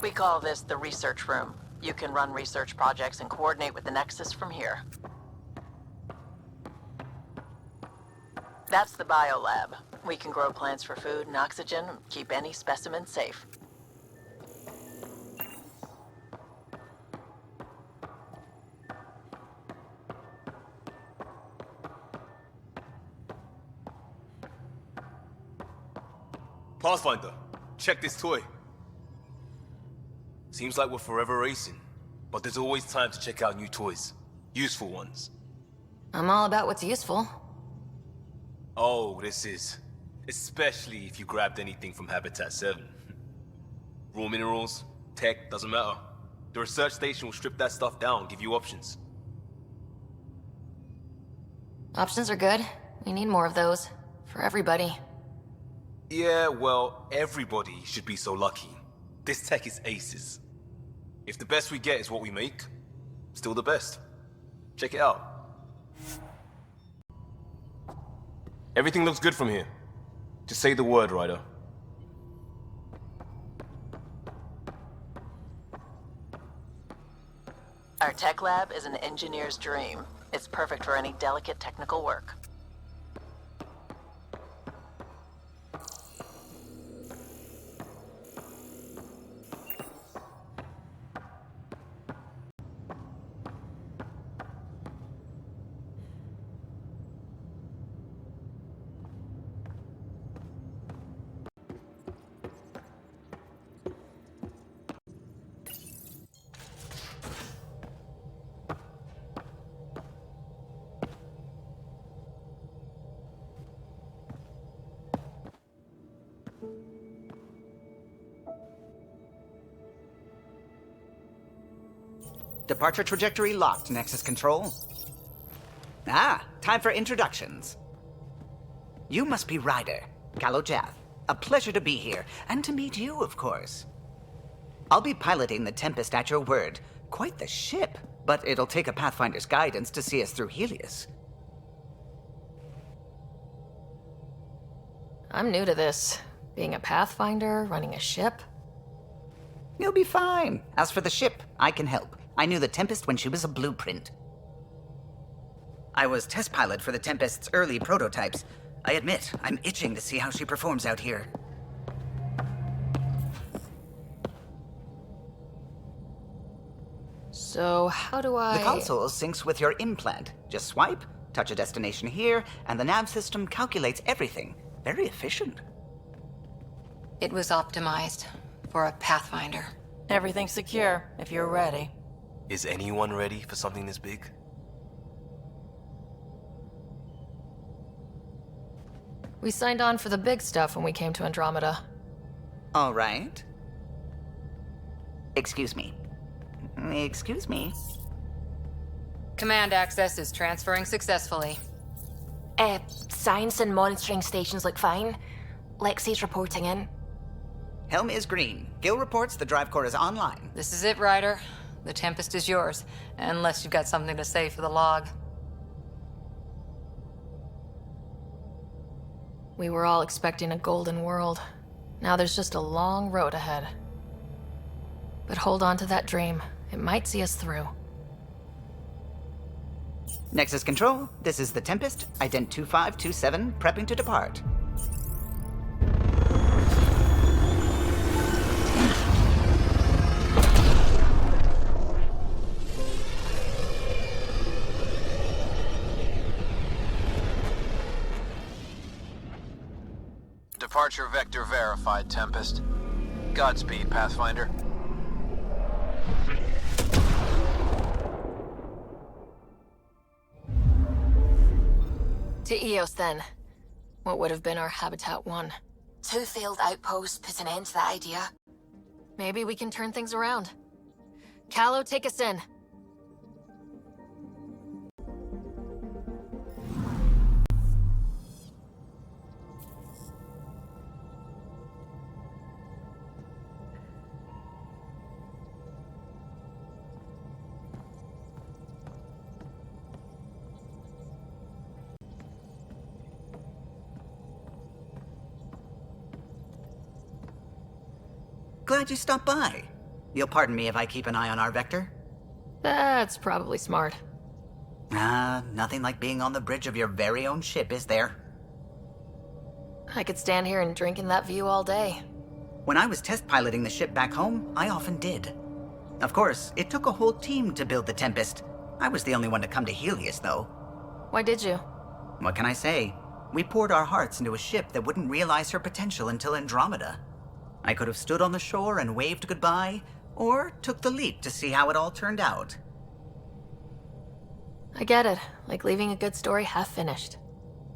We call this the research room. You can run research projects and coordinate with the Nexus from here. That's the biolab. We can grow plants for food and oxygen, keep any specimen safe. Pathfinder, check this toy. Seems like we're forever racing, but there's always time to check out new toys. Useful ones. I'm all about what's useful. Oh, this is. Especially if you grabbed anything from Habitat 7. Raw minerals, tech, doesn't matter. The research station will strip that stuff down, give you options. Options are good. We need more of those. For everybody. Yeah, well, everybody should be so lucky. This tech is aces. If the best we get is what we make, still the best. Check it out. Everything looks good from here. Just say the word, Ryder. Our tech lab is an engineer's dream. It's perfect for any delicate technical work. Departure trajectory locked, Nexus Control. Ah, time for introductions. You must be Ryder, Callow Jath. A pleasure to be here, and to meet you, of course. I'll be piloting the Tempest at your word. Quite the ship, but it'll take a Pathfinder's guidance to see us through Helios. I'm new to this. Being a Pathfinder, running a ship. You'll be fine. As for the ship, I can help. I knew the Tempest when she was a blueprint. I was test pilot for the Tempest's early prototypes. I admit, I'm itching to see how she performs out here. So, how do I... The console syncs with your implant. Just swipe, touch a destination here, and the nav system calculates everything. Very efficient. It was optimized for a Pathfinder. Everything's secure, if you're ready. Is anyone ready for something this big? We signed on for the big stuff when we came to Andromeda. All right. Excuse me. Excuse me. Command access is transferring successfully. Science and monitoring stations look fine. Lexi's reporting in. Helm is green. Gil reports the drive core is online. This is it, Ryder. The Tempest is yours, unless you've got something to say for the log. We were all expecting a golden world. Now there's just a long road ahead. But hold on to that dream. It might see us through. Nexus Control, this is the Tempest, ident 2527, prepping to depart. Departure vector verified, Tempest. Godspeed, Pathfinder. To Eos, then. What would have been our Habitat 1. 2 failed outposts put an end to that idea. Maybe we can turn things around. Callow, take us in. Glad you stopped by. You'll pardon me if I keep an eye on our vector? That's probably smart. Nothing like being on the bridge of your very own ship, is there? I could stand here and drink in that view all day. When I was test piloting the ship back home, I often did. Of course, it took a whole team to build the Tempest. I was the only one to come to Helios, though. Why did you? What can I say? We poured our hearts into a ship that wouldn't realize her potential until Andromeda. I could have stood on the shore and waved goodbye, or took the leap to see how it all turned out. I get it. Like leaving a good story half finished.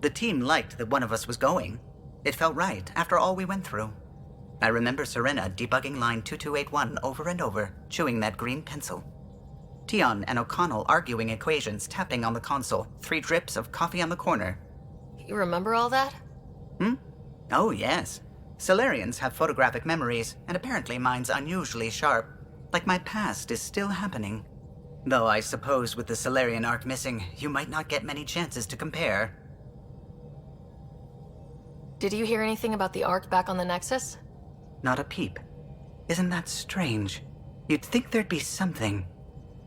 The team liked that one of us was going. It felt right after all we went through. I remember Serena debugging line 2281 over and over, chewing that green pencil. Tion and O'Connell arguing equations, tapping on the console, 3 drips of coffee on the corner. You remember all that? Oh, yes. Solarians have photographic memories, and apparently mine's unusually sharp. Like my past is still happening. Though I suppose with the Solarian arc missing, you might not get many chances to compare. Did you hear anything about the Ark back on the Nexus? Not a peep. Isn't that strange? You'd think there'd be something.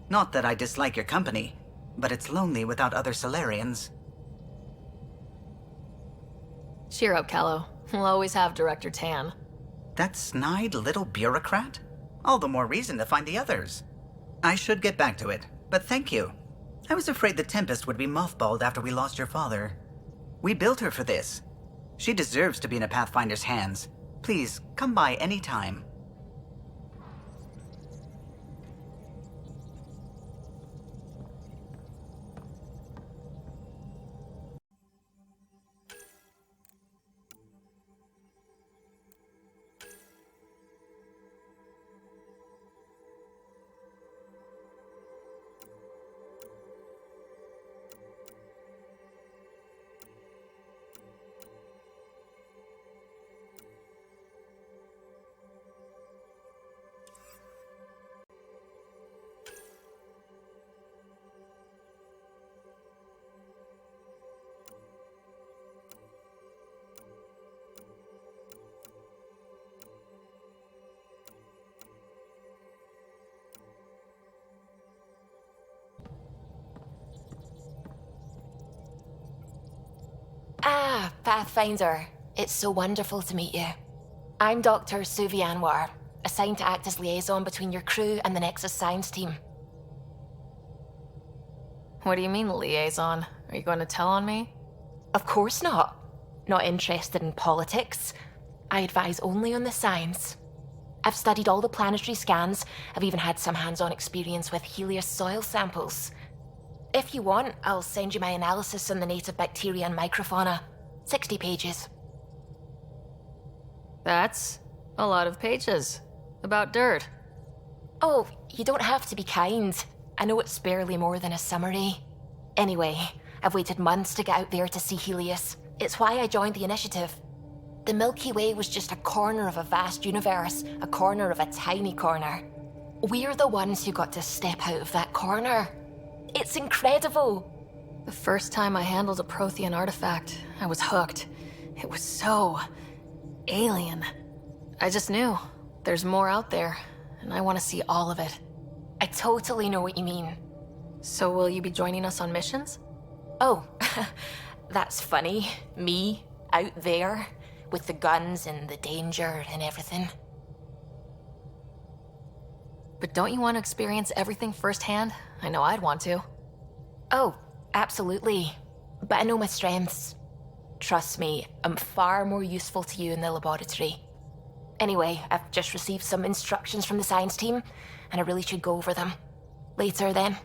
Not that I dislike your company, but it's lonely without other Solarians. Cheer up, Callow. We'll always have Director Tan. That snide little bureaucrat? All the more reason to find the others. I should get back to it, but thank you. I was afraid the Tempest would be mothballed after we lost your father. We built her for this. She deserves to be in a Pathfinder's hands. Please, come by any time. Ah, Pathfinder. It's so wonderful to meet you. I'm Dr. Suvi Anwar, assigned to act as liaison between your crew and the Nexus science team. What do you mean, liaison? Are you going to tell on me? Of course not. Not interested in politics. I advise only on the science. I've studied all the planetary scans. I've even had some hands-on experience with Helios soil samples. If you want, I'll send you my analysis on the native bacteria and microfauna. 60 pages. That's a lot of pages. About dirt. Oh, you don't have to be kind. I know it's barely more than a summary. Anyway, I've waited months to get out there to see Helios. It's why I joined the initiative. The Milky Way was just a corner of a vast universe, a corner of a tiny corner. We're the ones who got to step out of that corner. It's incredible. The first time I handled a Prothean artifact, I was hooked. It was so alien. I just knew there's more out there, and I want to see all of it. I totally know what you mean. So will you be joining us on missions? Oh, that's funny. Me, out there, with the guns and the danger and everything. But don't you want to experience everything firsthand? I know I'd want to. Oh, absolutely. But I know my strengths. Trust me, I'm far more useful to you in the laboratory. Anyway, I've just received some instructions from the science team, and I really should go over them. Later, then.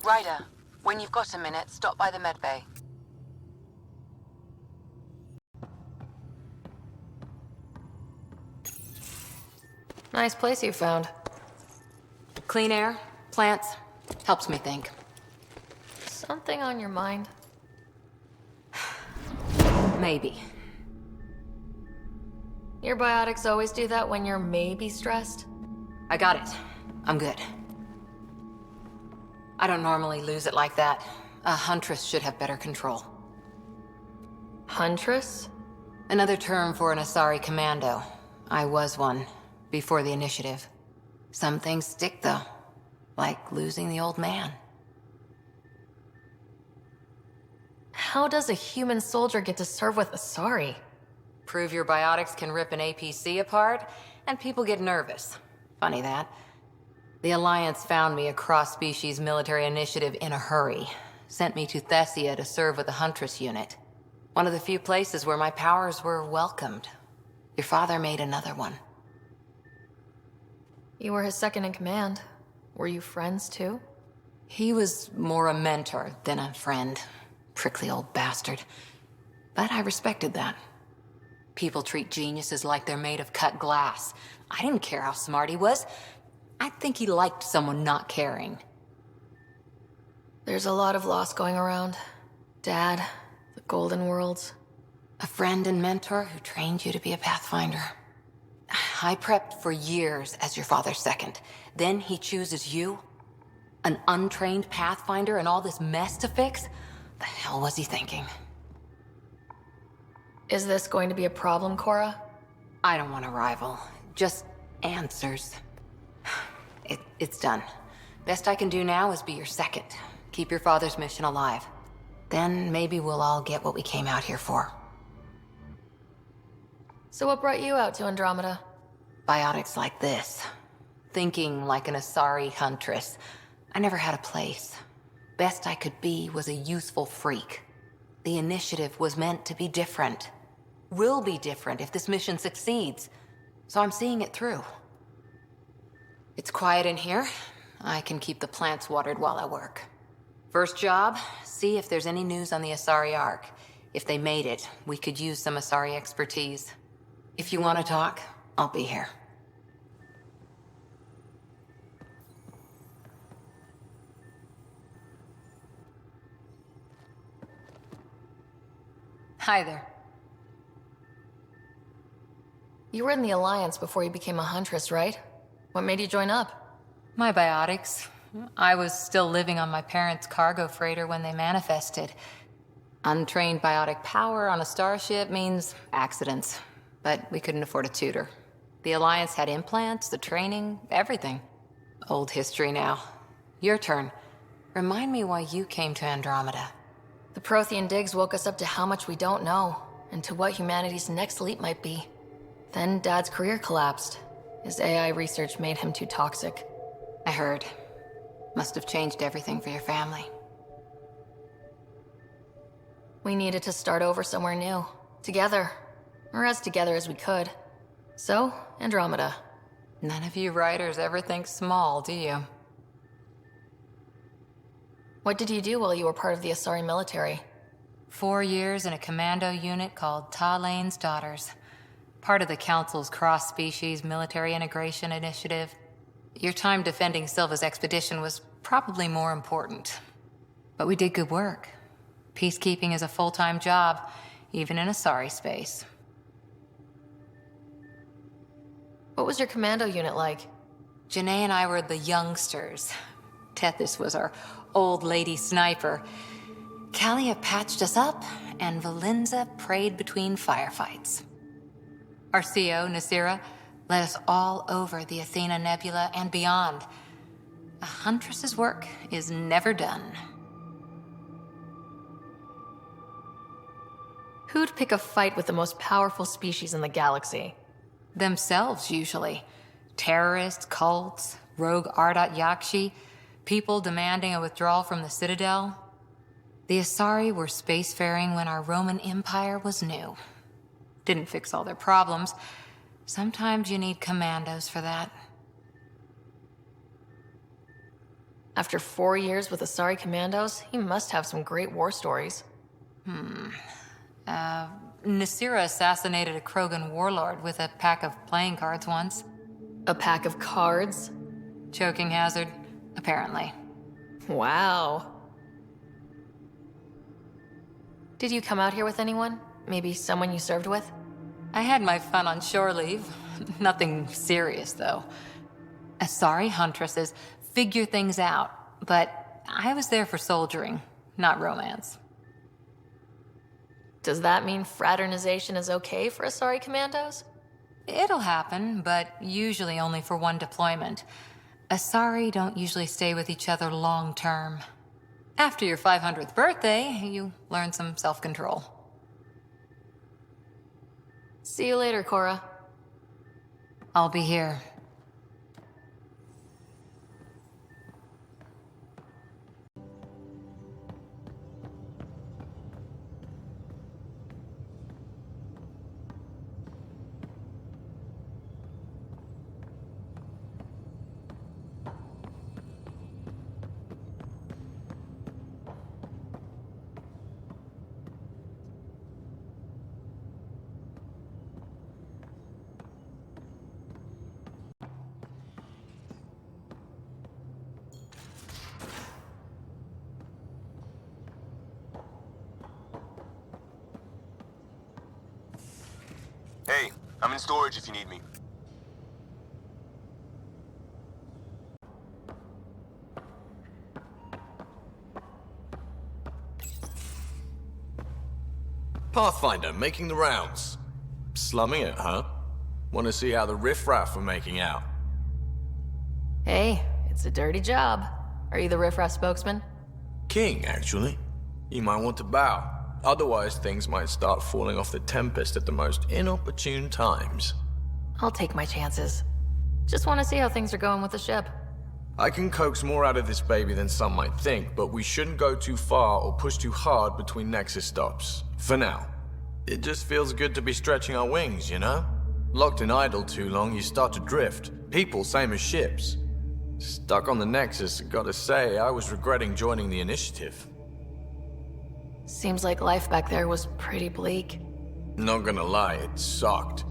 Ryder, when you've got a minute, stop by the medbay. Nice place you found. Clean air, plants, helps me think. Something on your mind? Maybe. Your biotics always do that when you're maybe stressed? I got it. I'm good. I don't normally lose it like that. A huntress should have better control. Huntress? Another term for an Asari commando. I was one, before the initiative. Some things stick, though. Like losing the old man. How does a human soldier get to serve with Asari? Prove your biotics can rip an APC apart, and people get nervous. Funny that. The Alliance found me a cross-species military initiative in a hurry. Sent me to Thessia to serve with the Huntress unit. One of the few places where my powers were welcomed. Your father made another one. You were his second in command. Were you friends too? He was more a mentor than a friend. Prickly old bastard. But I respected that. People treat geniuses like they're made of cut glass. I didn't care how smart he was. I think he liked someone not caring. There's a lot of loss going around. Dad, the Golden Worlds. A friend and mentor who trained you to be a Pathfinder. I prepped for years as your father's second. Then he chooses you? An untrained Pathfinder and all this mess to fix? The hell was he thinking? Is this going to be a problem, Cora? I don't want a rival. Just answers. It's done. Best I can do now is be your second. Keep your father's mission alive. Then maybe we'll all get what we came out here for. So what brought you out to Andromeda? Biotics like this. Thinking like an Asari huntress. I never had a place. Best I could be was a useful freak. The initiative was meant to be different. Will be different if this mission succeeds. So I'm seeing it through. It's quiet in here. I can keep the plants watered while I work. First job, see if there's any news on the Asari Ark. If they made it, we could use some Asari expertise. If you want to talk, I'll be here. Hi there. You were in the Alliance before you became a Huntress, right? What made you join up? My biotics. I was still living on my parents' cargo freighter when they manifested. Untrained biotic power on a starship means accidents. But we couldn't afford a tutor. The Alliance had implants, the training, everything. Old history now. Your turn. Remind me why you came to Andromeda. The Prothean digs woke us up to how much we don't know, and to what humanity's next leap might be. Then Dad's career collapsed. His AI research made him too toxic. I heard. Must have changed everything for your family. We needed to start over somewhere new. Together. Or as together as we could. So, Andromeda. None of you writers ever think small, do you? What did you do while you were part of the Asari military? 4 years in a commando unit called Talane's Daughters. Part of the Council's cross-species military integration initiative. Your time defending Silva's expedition was probably more important. But we did good work. Peacekeeping is a full-time job, even in Asari space. What was your commando unit like? Janae and I were the youngsters. Tethys was our old lady sniper. Kalia patched us up, and Valenza prayed between firefights. Our CO, Nasira, led us all over the Athena Nebula and beyond. A huntress's work is never done. Who'd pick a fight with the most powerful species in the galaxy? Themselves, usually. Terrorists, cults, rogue Ardat Yakshi, people demanding a withdrawal from the Citadel. The Asari were spacefaring when our Roman Empire was new. Didn't fix all their problems. Sometimes you need commandos for that. After 4 years with Asari Commandos, he must have some great war stories. Nasira assassinated a Krogan warlord with a pack of playing cards once. A pack of cards? Choking hazard, apparently. Wow. Did you come out here with anyone? Maybe someone you served with? I had my fun on shore leave. Nothing serious, though. Asari huntresses figure things out, but I was there for soldiering, not romance. Does that mean fraternization is okay for Asari Commandos? It'll happen, but usually only for one deployment. Asari don't usually stay with each other long term. After your 500th birthday, you learn some self-control. See you later, Cora. I'll be here. Hey, I'm in storage if you need me. Pathfinder, making the rounds. Slumming it, huh? Want to see how the riffraff are making out? Hey, it's a dirty job. Are you the riffraff spokesman? King, actually. You might want to bow. Otherwise, things might start falling off the Tempest at the most inopportune times. I'll take my chances. Just want to see how things are going with the ship. I can coax more out of this baby than some might think, but we shouldn't go too far or push too hard between Nexus stops. For now. It just feels good to be stretching our wings, you know? Locked and idle too long, you start to drift. People, same as ships. Stuck on the Nexus, gotta say, I was regretting joining the Initiative. Seems like life back there was pretty bleak. Not gonna lie, it sucked.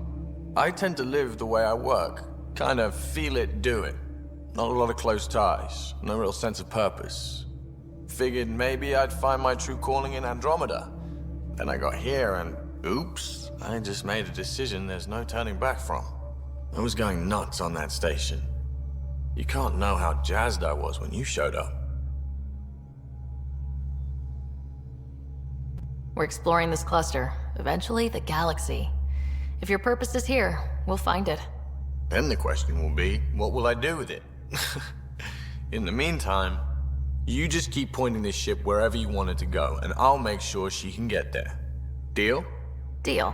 I tend to live the way I work. Kind of feel it, do it. Not a lot of close ties, no real sense of purpose. Figured maybe I'd find my true calling in Andromeda. Then I got here and, oops, I just made a decision there's no turning back from. I was going nuts on that station. You can't know how jazzed I was when you showed up. We're exploring this cluster, eventually the galaxy. If your purpose is here, we'll find it. Then the question will be, what will I do with it? In the meantime, you just keep pointing this ship wherever you want it to go, and I'll make sure she can get there. Deal? Deal.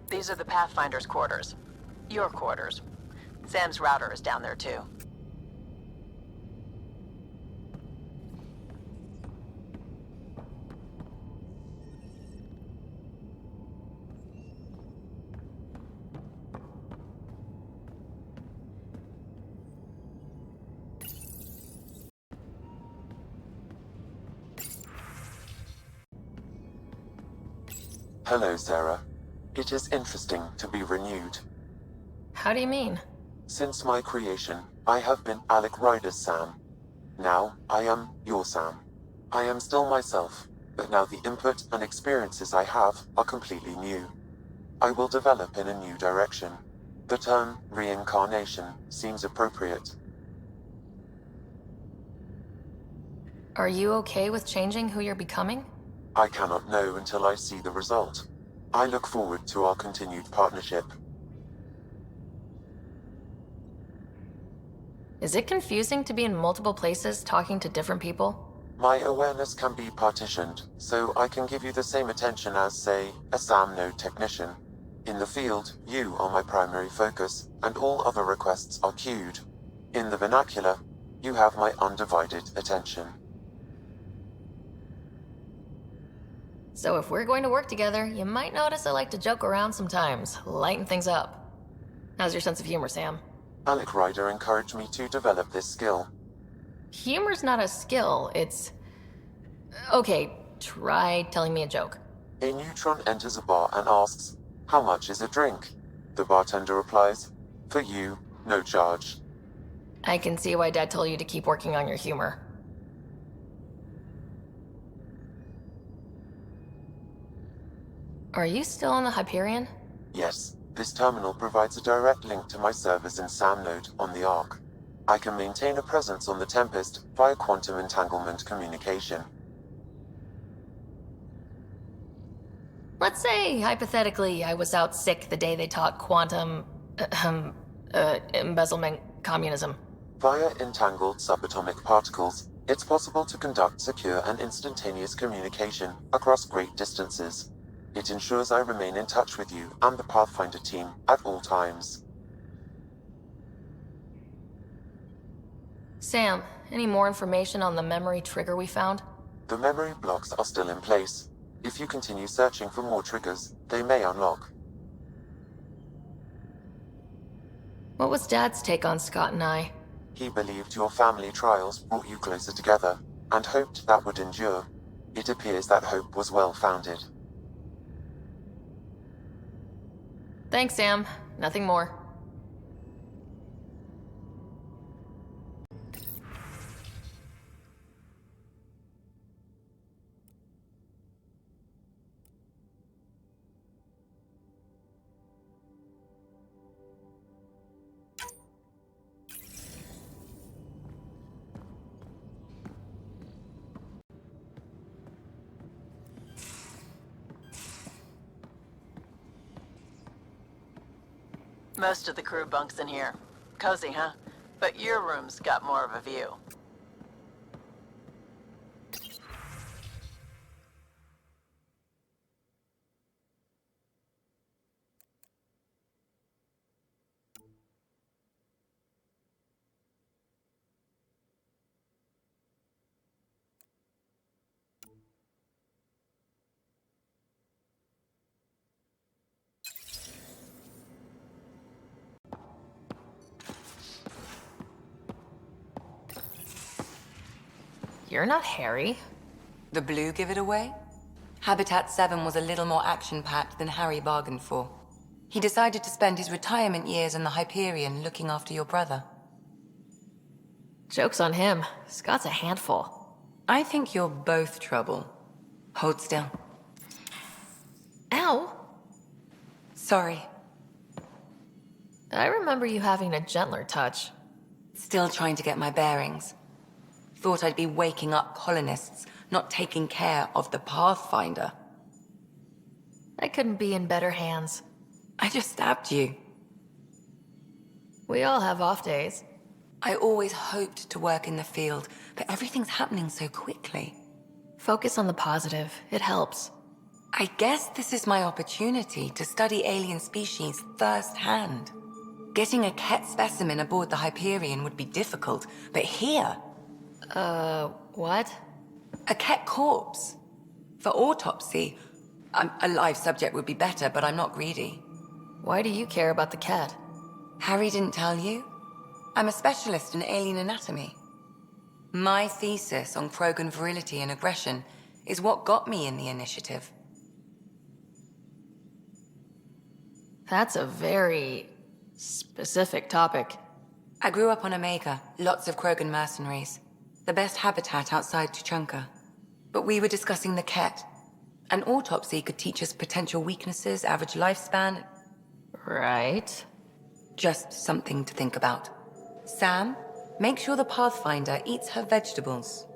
These are the Pathfinder's quarters. Your quarters. Sam's router is down there too. Hello, Sarah. It is interesting to be renewed. How do you mean? Since my creation, I have been Alec Ryder's Sam. Now, I am your Sam. I am still myself, but now the input and experiences I have are completely new. I will develop in a new direction. The term reincarnation seems appropriate. Are you okay with changing who you're becoming? I cannot know until I see the result. I look forward to our continued partnership. Is it confusing to be in multiple places talking to different people? My awareness can be partitioned, so I can give you the same attention as, say, a SAM node technician. In the field, you are my primary focus, and all other requests are queued. In the vernacular, you have my undivided attention. So if we're going to work together, you might notice I like to joke around sometimes, lighten things up. How's your sense of humor, Sam? Alec Ryder encouraged me to develop this skill. Humor's not a skill, it's... Okay, try telling me a joke. A neutron enters a bar and asks, "How much is a drink?" The bartender replies, "For you, no charge." I can see why Dad told you to keep working on your humor. Are you still on the Hyperion? Yes, this terminal provides a direct link to my servers in SAM node on the Ark. I can maintain a presence on the Tempest via quantum entanglement communication. Let's say, hypothetically, I was out sick the day they taught quantum... embezzlement communism. Via entangled subatomic particles, it's possible to conduct secure and instantaneous communication across great distances. It ensures I remain in touch with you and the Pathfinder team at all times. Sam, any more information on the memory trigger we found? The memory blocks are still in place. If you continue searching for more triggers, they may unlock. What was Dad's take on Scott and I? He believed your family trials brought you closer together, and hoped that would endure. It appears that hope was well-founded. Thanks, Sam. Nothing more. Most of the crew bunks in here. Cozy, huh? But your room's got more of a view. You're not Harry. The blue give it away? Habitat 7 was a little more action-packed than Harry bargained for. He decided to spend his retirement years in the Hyperion looking after your brother. Joke's on him. Scott's a handful. I think you're both trouble. Hold still. Ow! Sorry. I remember you having a gentler touch. Still trying to get my bearings. Thought I'd be waking up colonists, not taking care of the Pathfinder. I couldn't be in better hands. I just stabbed you. We all have off days. I always hoped to work in the field, but everything's happening so quickly. Focus on the positive. It helps. I guess this is my opportunity to study alien species firsthand. Getting a Ket specimen aboard the Hyperion would be difficult, but here... What? A Ket corpse. For autopsy, a live subject would be better, but I'm not greedy. Why do you care about the cat? Harry didn't tell you? I'm a specialist in alien anatomy. My thesis on Krogan virility and aggression is what got me in the initiative. That's a very Specific topic. I grew up on Omega, lots of Krogan mercenaries. The best habitat outside Tuchanka. But we were discussing the Ket. An autopsy could teach us potential weaknesses, average lifespan. Right. Just something to think about. Sam, make sure the Pathfinder eats her vegetables.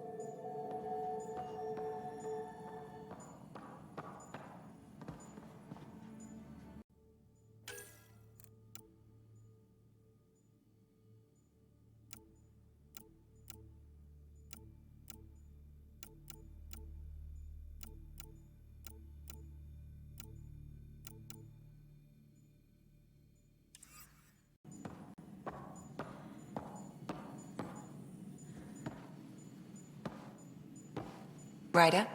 Ryder?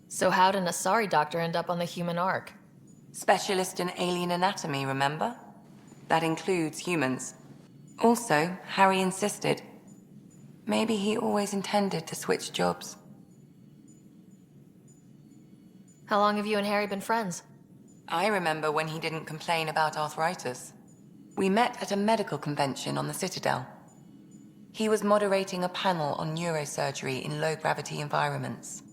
So how'd an Asari doctor end up on the human ark? Specialist in alien anatomy, remember? That includes humans. Also, Harry insisted. Maybe he always intended to switch jobs. How long have you and Harry been friends? I remember when he didn't complain about arthritis. We met at a medical convention on the Citadel. He was moderating a panel on neurosurgery in low-gravity environments.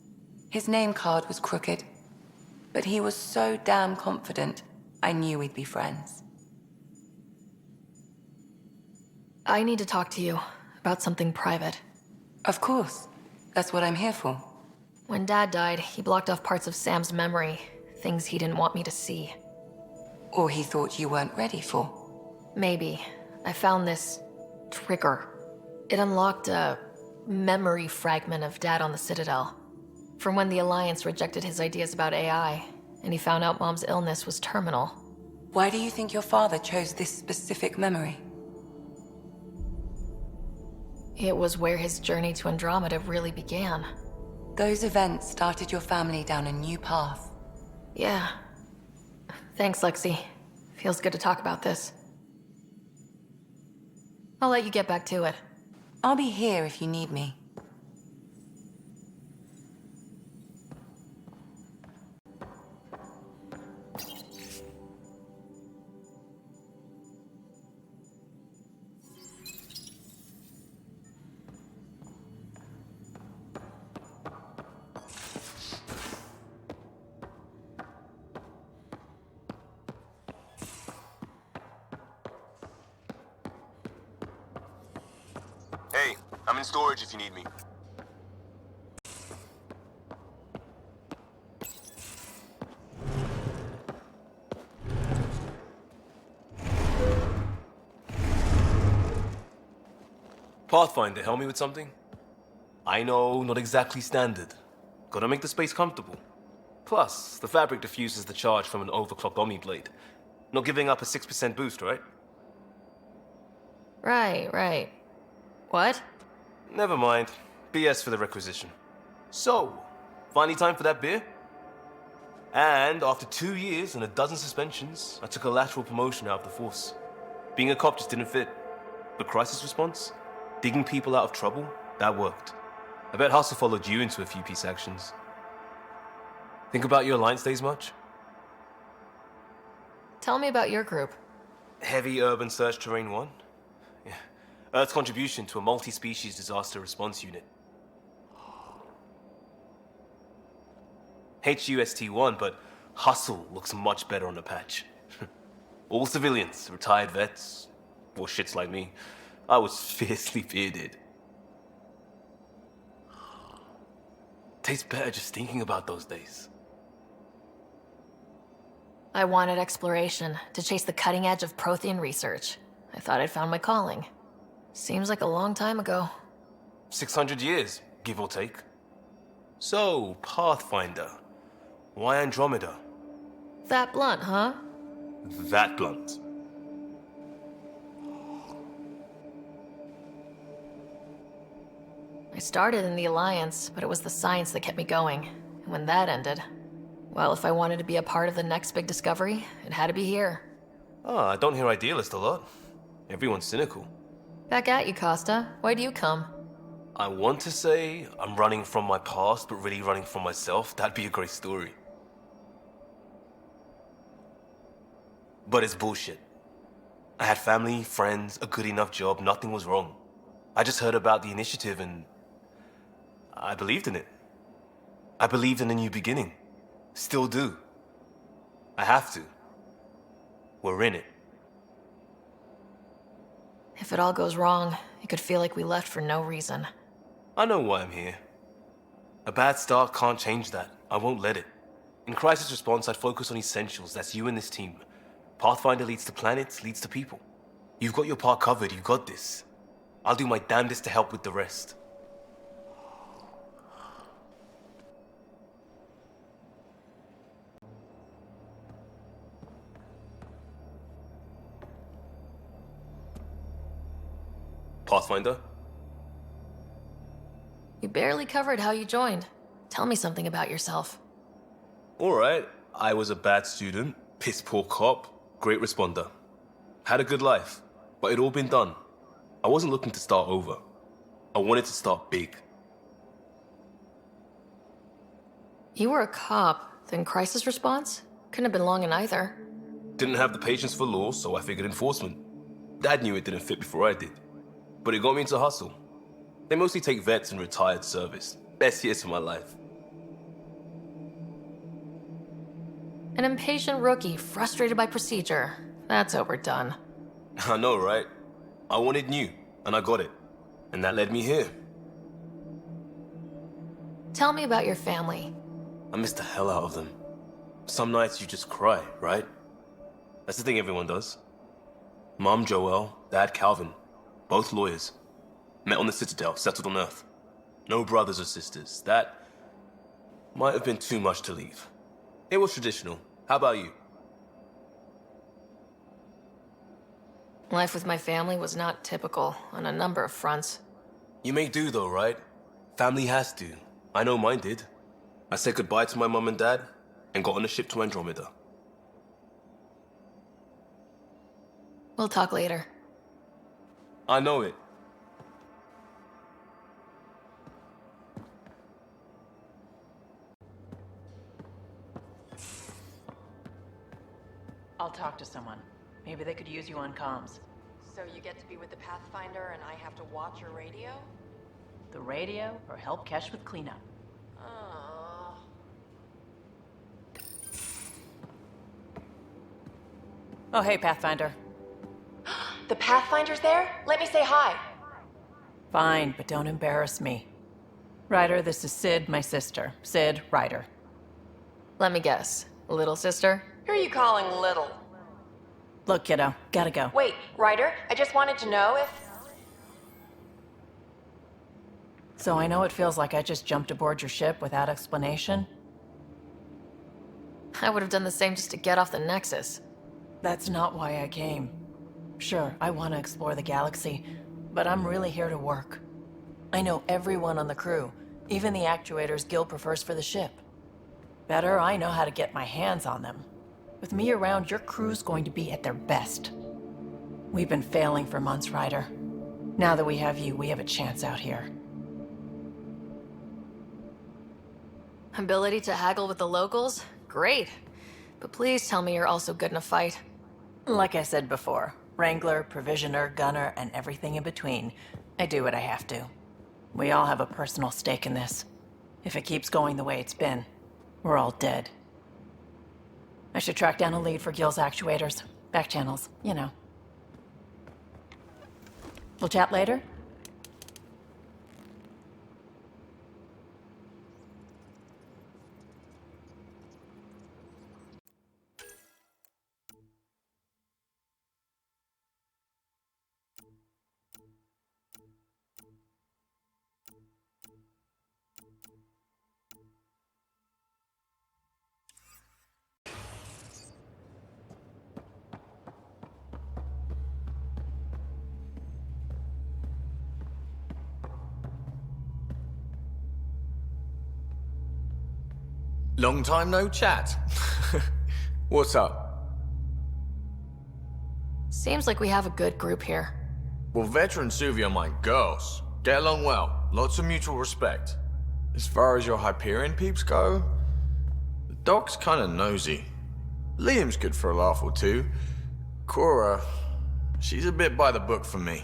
His name card was crooked, but he was so damn confident, I knew we'd be friends. I need to talk to you about something private. Of course. That's what I'm here for. When Dad died, he blocked off parts of Sam's memory, things he didn't want me to see. Or he thought you weren't ready for. Maybe. I found this trigger. It unlocked a memory fragment of Dad on the Citadel. From when the Alliance rejected his ideas about AI, and he found out Mom's illness was terminal. Why do you think your father chose this specific memory? It was where his journey to Andromeda really began. Those events started your family down a new path. Yeah. Thanks, Lexi. Feels good to talk about this. I'll let you get back to it. I'll be here if you need me. Hey, I'm in storage if you need me. Pathfinder, help me with something? I know, not exactly standard. Gotta make the space comfortable. Plus, the fabric diffuses the charge from an overclocked Omni blade. Not giving up a 6% boost, right? Right. What? Never mind. BS for the requisition. So, finally time for that beer? And after 2 years and a dozen suspensions, I took a lateral promotion out of the force. Being a cop just didn't fit. But crisis response? Digging people out of trouble? That worked. I bet Hustle followed you into a few peace actions. Think about your Alliance days much? Tell me about your group. Heavy Urban Search Terrain 1? Yeah. Earth's contribution to a multi-species disaster response unit. HUST-1, but Hustle looks much better on the patch. All civilians, retired vets, or shits like me. I was fiercely bearded. Tastes better just thinking about those days. I wanted exploration, to chase the cutting edge of Prothean research. I thought I'd found my calling. Seems like a long time ago. 600 years, give or take. So, Pathfinder. Why Andromeda? That blunt, huh? That blunt. I started in the Alliance, but it was the science that kept me going. And when that ended, well, if I wanted to be a part of the next big discovery, it had to be here. Ah, I don't hear idealist a lot. Everyone's cynical. Back at you, Costa. Why do you come? I want to say I'm running from my past, but really running from myself. That'd be a great story. But it's bullshit. I had family, friends, a good enough job, nothing was wrong. I just heard about the initiative and I believed in it. I believed in a new beginning. Still do. I have to. We're in it. If it all goes wrong, it could feel like we left for no reason. I know why I'm here. A bad start can't change that. I won't let it. In crisis response, I'd focus on essentials. That's you and this team. Pathfinder leads to planets, leads to people. You've got your part covered. You've got this. I'll do my damnedest to help with the rest. Pathfinder? You barely covered how you joined. Tell me something about yourself. Alright, I was a bad student, piss poor cop, great responder. Had a good life, but it'd all been done. I wasn't looking to start over. I wanted to start big. You were a cop, then crisis response? Couldn't have been long in either. Didn't have the patience for law, so I figured enforcement. Dad knew it didn't fit before I did. But it got me into hustle. They mostly take vets and retired service. Best years of my life. An impatient rookie, frustrated by procedure. That's overdone. I know, right? I wanted new, and I got it. And that led me here. Tell me about your family. I miss the hell out of them. Some nights you just cry, right? That's the thing everyone does. Mom Joelle, Dad Calvin. Both lawyers. Met on the Citadel, settled on Earth. No brothers or sisters. That might have been too much to leave. It was traditional. How about you? Life with my family was not typical on a number of fronts. You may do though, right? Family has to. I know mine did. I said goodbye to my mom and dad and got on a ship to Andromeda. We'll talk later. I know it. I'll talk to someone. Maybe they could use you on comms. So you get to be with the Pathfinder and I have to watch your radio? The radio, or help Kesh with cleanup. Oh. Oh, hey, Pathfinder. The Pathfinder's there? Let me say hi. Fine, but don't embarrass me. Ryder, this is Sid, my sister. Sid Ryder. Let me guess. Little sister? Who are you calling little? Look, kiddo, gotta go. Wait, Ryder, I just wanted to know if... So I know it feels like I just jumped aboard your ship without explanation. I would have done the same just to get off the Nexus. That's not why I came. Sure, I want to explore the galaxy, but I'm really here to work. I know everyone on the crew, even the actuators Gil prefers for the ship. Better, I know how to get my hands on them. With me around, your crew's going to be at their best. We've been failing for months, Ryder. Now that we have you, we have a chance out here. Ability to haggle with the locals? Great. But please tell me you're also good in a fight. Like I said before, Wrangler, Provisioner, Gunner, and everything in between. I do what I have to. We all have a personal stake in this. If it keeps going the way it's been, we're all dead. I should track down a lead for Gil's actuators. Back channels, you know. We'll chat later? Long time no chat. What's up? Seems like we have a good group here. Well, veteran Suvi are my girls. Get along well. Lots of mutual respect. As far as your Hyperion peeps go, the doc's kinda nosy. Liam's good for a laugh or two, Cora, she's a bit by the book for me.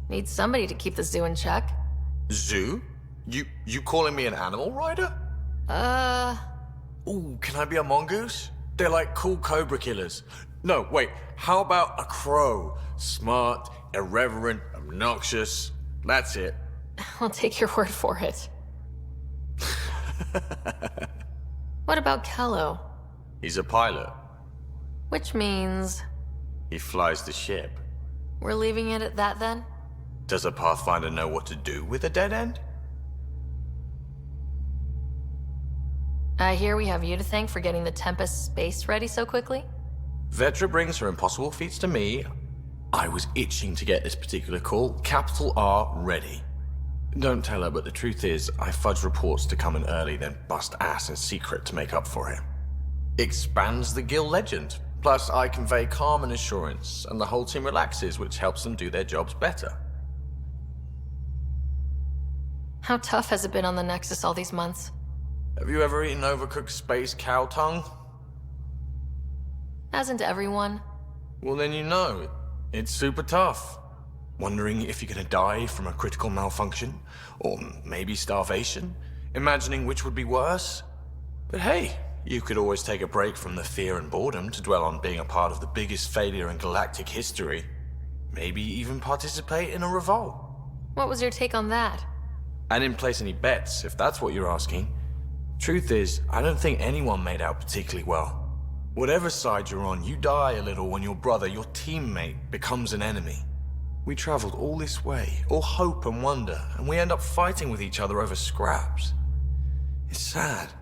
Need somebody to keep the zoo in check. Zoo? You calling me an animal rider? Ooh, can I be a mongoose? They're like cool cobra killers. No, wait, how about a crow? Smart, irreverent, obnoxious. That's it. I'll take your word for it. What about Kello? He's a pilot. Which means He flies the ship. we're leaving it at that then? Does a Pathfinder know what to do with a dead end? I hear we have you to thank for getting the Tempest space ready so quickly? Vetra brings her impossible feats to me. I was itching to get this particular call. Capital R ready. Don't tell her, but the truth is, I fudge reports to come in early, then bust ass in secret to make up for it. Expands the guild legend. Plus, I convey calm and assurance, and the whole team relaxes, which helps them do their jobs better. How tough has it been on the Nexus all these months? Have you ever eaten overcooked space cow tongue? Hasn't everyone? Well, then you know. It's super tough. Wondering if you're gonna die from a critical malfunction, or maybe starvation, imagining which would be worse. But hey, you could always take a break from the fear and boredom to dwell on being a part of the biggest failure in galactic history. Maybe even participate in a revolt. What was your take on that? I didn't place any bets, if that's what you're asking. Truth is, I don't think anyone made out particularly well. Whatever side you're on, you die a little when your brother, your teammate, becomes an enemy. We traveled all this way, all hope and wonder, and we end up fighting with each other over scraps. It's sad.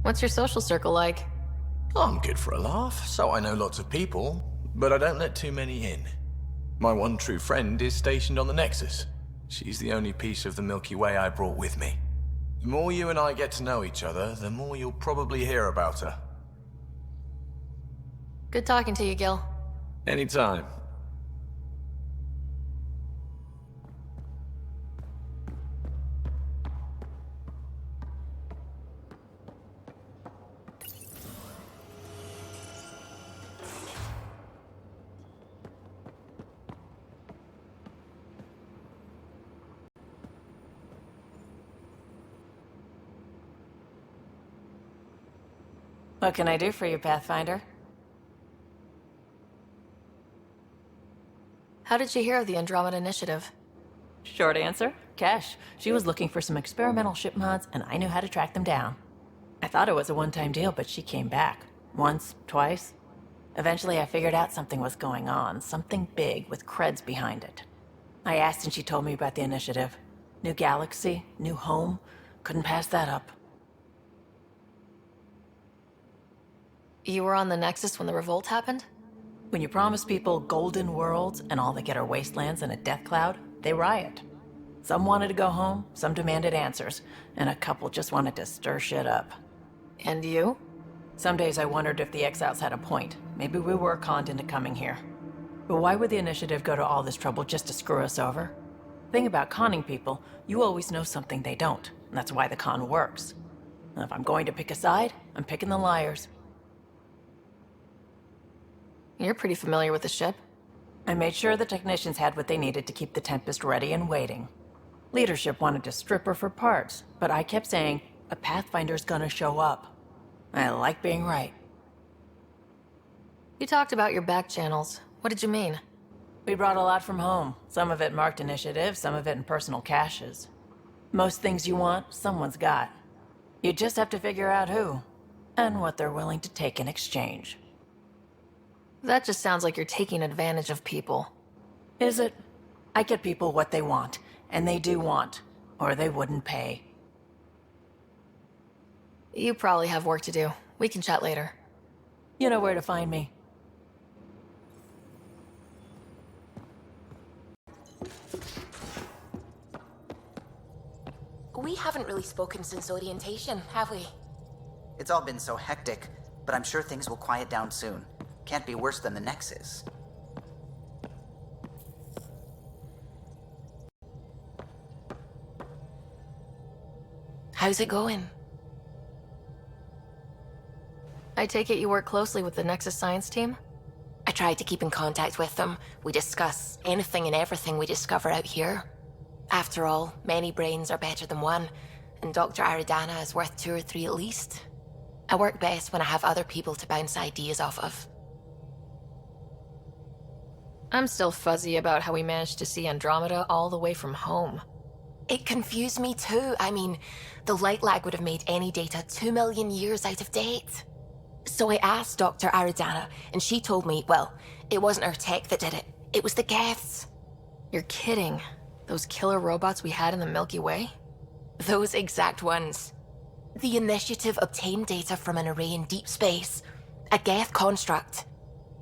What's your social circle like? I'm good for a laugh, so I know lots of people, but I don't let too many in. My one true friend is stationed on the Nexus. She's the only piece of the Milky Way I brought with me. The more you and I get to know each other, the more you'll probably hear about her. Good talking to you, Gil. Anytime. What can I do for you, Pathfinder? How did you hear of the Andromeda Initiative? Short answer, Cash. She was looking for some experimental ship mods, and I knew how to track them down. I thought it was a one-time deal, but she came back. Once, twice. Eventually, I figured out something was going on, something big with creds behind it. I asked and she told me about the initiative. New galaxy, new home. Couldn't pass that up. You were on the Nexus when the revolt happened? When you promise people golden worlds and all they get are wastelands and a death cloud, they riot. Some wanted to go home, some demanded answers, and a couple just wanted to stir shit up. And you? Some days I wondered if the exiles had a point. Maybe we were conned into coming here. But why would the initiative go to all this trouble just to screw us over? Thing about conning people, you always know something they don't, and that's why the con works. And if I'm going to pick a side, I'm picking the liars. You're pretty familiar with the ship. I made sure the technicians had what they needed to keep the Tempest ready and waiting. Leadership wanted to strip her for parts, but I kept saying, a Pathfinder's gonna show up. I like being right. You talked about your back channels. What did you mean? We brought a lot from home. Some of it marked initiative, some of it in personal caches. Most things you want, someone's got. You just have to figure out who, and what they're willing to take in exchange. That just sounds like you're taking advantage of people. Is it? I get people what they want, and they do want, or they wouldn't pay. You probably have work to do. We can chat later. You know where to find me. We haven't really spoken since orientation, have we? It's all been so hectic, but I'm sure things will quiet down soon. Can't be worse than the Nexus. How's it going? I take it you work closely with the Nexus science team? I try to keep in contact with them. We discuss anything and everything we discover out here. After all, many brains are better than one, and Dr. Aridana is worth 2 or 3 at least. I work best when I have other people to bounce ideas off of. I'm still fuzzy about how we managed to see Andromeda all the way from home. It confused me too. I mean, the light lag would have made any data 2 million years out of date. So I asked Dr. Aridana, and she told me, well, it wasn't our tech that did it. It was the Geths. You're kidding. Those killer robots we had in the Milky Way? Those exact ones. The Initiative obtained data from an array in deep space, a Geth construct.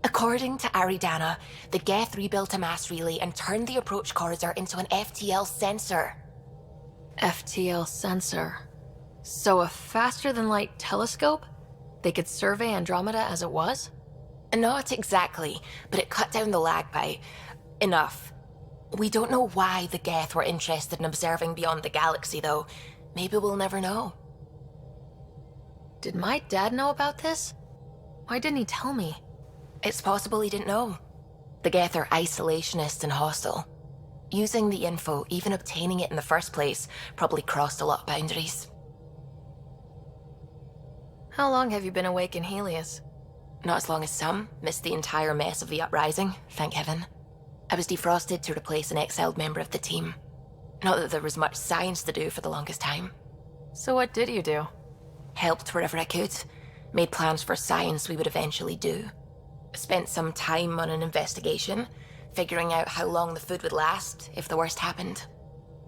According to Aridana, the Geth rebuilt a mass relay and turned the approach corridor into an FTL sensor. FTL sensor. So a faster-than-light telescope? They could survey Andromeda as it was? Not exactly, but it cut down the lag by enough. We don't know why the Geth were interested in observing beyond the galaxy, though. Maybe we'll never know. Did my dad know about this? Why didn't he tell me? It's possible he didn't know. The Geth are isolationist and hostile. Using the info, even obtaining it in the first place, probably crossed a lot of boundaries. How long have you been awake in Helios? Not as long as some. Missed the entire mess of the uprising, thank heaven. I was defrosted to replace an exiled member of the team. Not that there was much science to do for the longest time. So what did you do? Helped wherever I could. Made plans for science we would eventually do. Spent some time on an investigation, figuring out how long the food would last if the worst happened.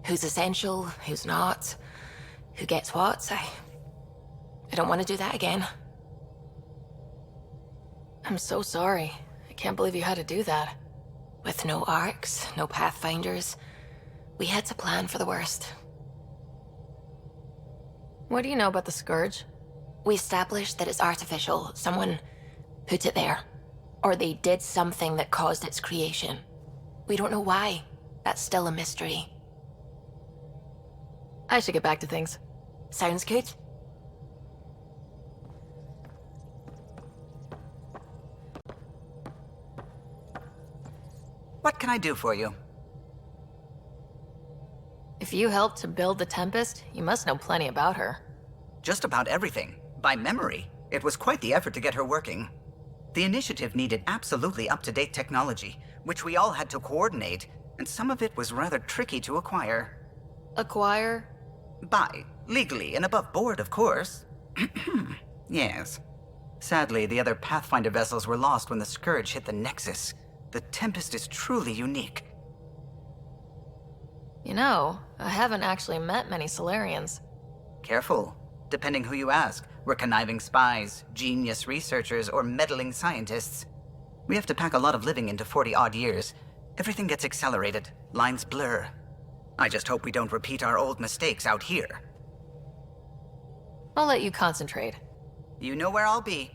Who's essential, who's not, who gets what. I don't want to do that again. I'm so sorry. I can't believe you had to do that. With no arcs, no pathfinders, we had to plan for the worst. What do you know about the Scourge? We established that it's artificial. Someone put it there. Or they did something that caused its creation. We don't know why. That's still a mystery. I should get back to things. Sounds good. What can I do for you? If you helped to build the Tempest, you must know plenty about her. Just about everything. By memory. It was quite the effort to get her working. The initiative needed absolutely up-to-date technology, which we all had to coordinate, and some of it was rather tricky to acquire. Acquire? Buy. Legally and above board, of course. Yes. Sadly, the other Pathfinder vessels were lost when the Scourge hit the Nexus. The Tempest is truly unique. You know, I haven't actually met many Solarians. Careful. Depending who you ask, we're conniving spies, genius researchers, or meddling scientists. We have to pack a lot of living into 40-odd years. Everything gets accelerated, lines blur. I just hope we don't repeat our old mistakes out here. I'll let you concentrate. You know where I'll be.